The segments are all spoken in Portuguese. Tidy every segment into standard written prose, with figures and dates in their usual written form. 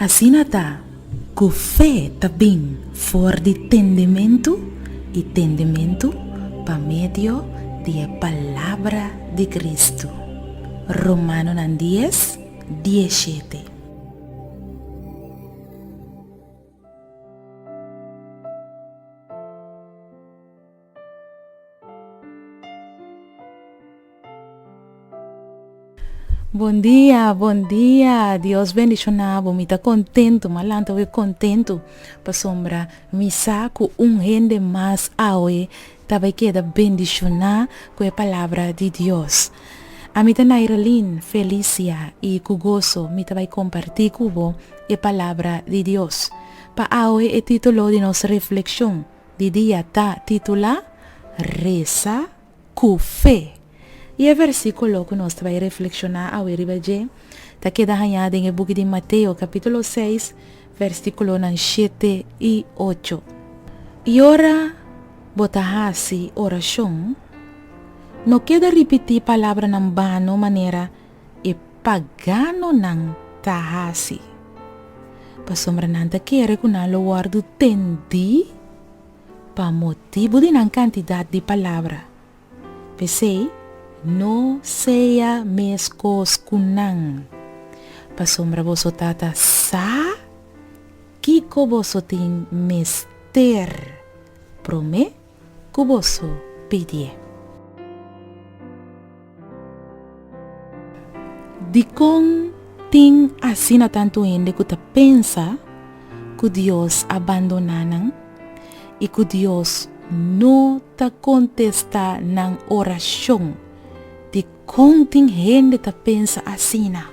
Asinata, cu fé tabing for de entendimento e entendimento pa medio de palavra de Cristo. Romano 10:17. Bom dia, Deus bendicionado, me tá contento, malanta eu contento, pa sombra, me saco rende mais aue, tava queda bendicionar com a palavra de Deus. A mim tá nairalin, felicia e com gozo, me tá vai compartir com a palavra de Deus. Pa aue é título de nossa reflexão, de dia tá titula Reza com fé. E o versículo que nós vamos reflexionar ao ribaje, está quedando em o book de Mateus, capítulo 6, versículo 7 e 8. E ora, botahasi oração, não queda repetir palavra ng bano maneira e pagano ng tahasi. Pasombra nanta kere kunalo wardo tendi pa motivo din ang kantidad de palavra. Pesei, no sea meskos kunang. Pasombra boso tata sa kiko boso ting mester. Prome kuboso pidie. Dikong ting asina tanto hindi ko ta pensa ku Dios abandonanan e ku Dios no ta contesta ng orasyon. De konting gente ta pensa asina.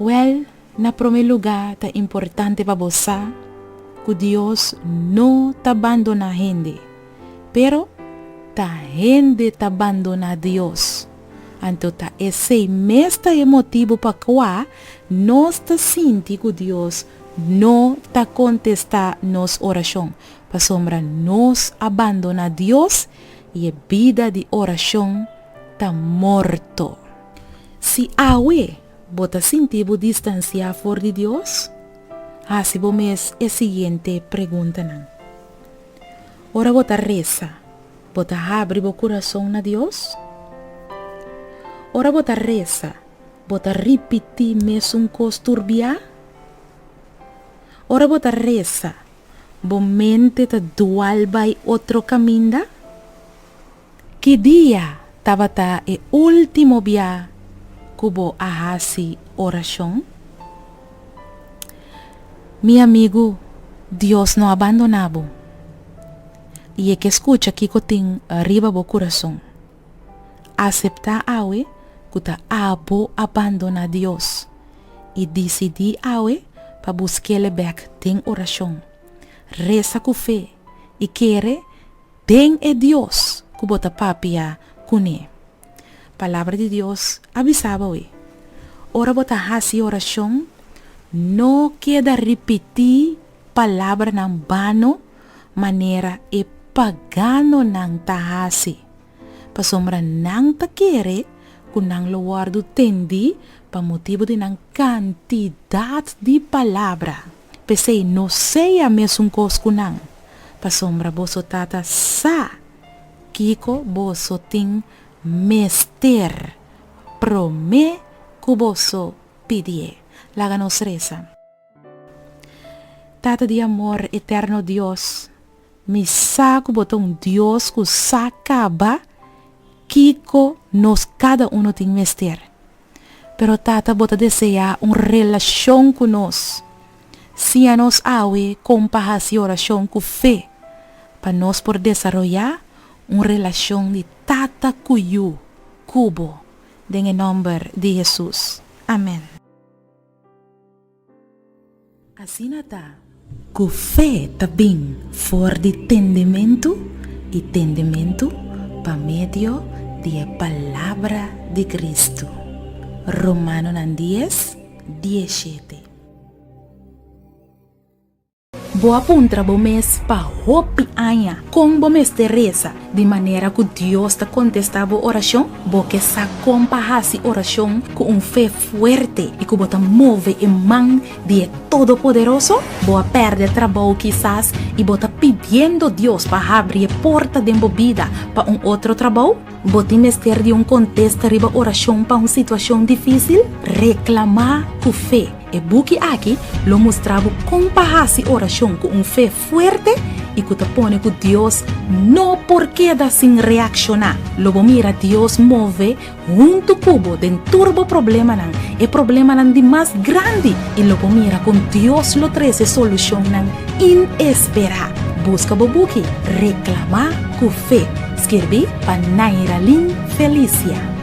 Well, na primeiro lugar ta importante pa bosa que Deus no ta abandona gente. Pero ta gente ta abandona Deus. Anto ta esse mesta é motivo pa qua nós ta sinti que Deus no ta contesta nos oração. Pa sombra nos abandona Deus e a vida de oração ta morto. Si awe bota sentido distancia for de Dios? Así bomes a siguiente pregunta nan. Ora bota reza, bota abre bo coração na Dios? Ora bota reza, bota repetir mesmo costurbia? Ora bota reza, bo mente ta dual by outro caminda? Que dia tabata e último dia kubo ahasi oração? Mi amigo, Deus não abandonabo. E é que escucha aqui que tem arriba bo coração. Aceptar awe kuta abo abandona Deus. E decidi awe pa buscar back tem oração. Reza com fé e querer tem é Deus kubota papia kune. Palavra de Deus avisava we. Ora bota hasi oração, no queda repetir palavra ng bano, maneira e pagano ng tahasi. Pasombra nang takere, kunang luwardo tendi, pa motivo din ng kantidad de palavra. Pesei no seya mesung kos kunang. Pasombra boso tata sa, kiko boso ting mester, prome kuboso pidie. Láganos reza. Tata de amor eterno Dios, mi saco botão Dios ku sacaba, kiko nos cada uno ting mester. Pero tata bota deseja relação com nós. Si a nos awe compahasi oração ku fé, pa nos por desarrollar relação de tata kuyu kubo em nome de Jesus. Amém. Assim tá. Com fé também for de entendimento e entendimento pa medio de palavra de Cristo. Romano 10:17. Boa puntra bo mes pa hopi anya. Com bo mes Teresa. De maneira que Deus te contestava a oração. Bo que sa compahasi oração com fé fuerte. E que bota move em mão de Todo-Poderoso. Boa perde trabalho quizás. E bota pedindo Deus para abrir a porta de vida para outro trabalho. Bota mester de contexto riba oração para situação difícil. Reclamar com fé. E buki aqui lo mostrava compahasi oração com fé fuerte. E que te pone que Deus não porque da sin reaccionar. Logo mira Deus move junto cubo den turbo problema nan. E problema nan de mais grande. E logo mira com Deus lo treze solução nan inesperar. Busca bobuki reclamar com fé. Escrevi para Naira Lin Felicia.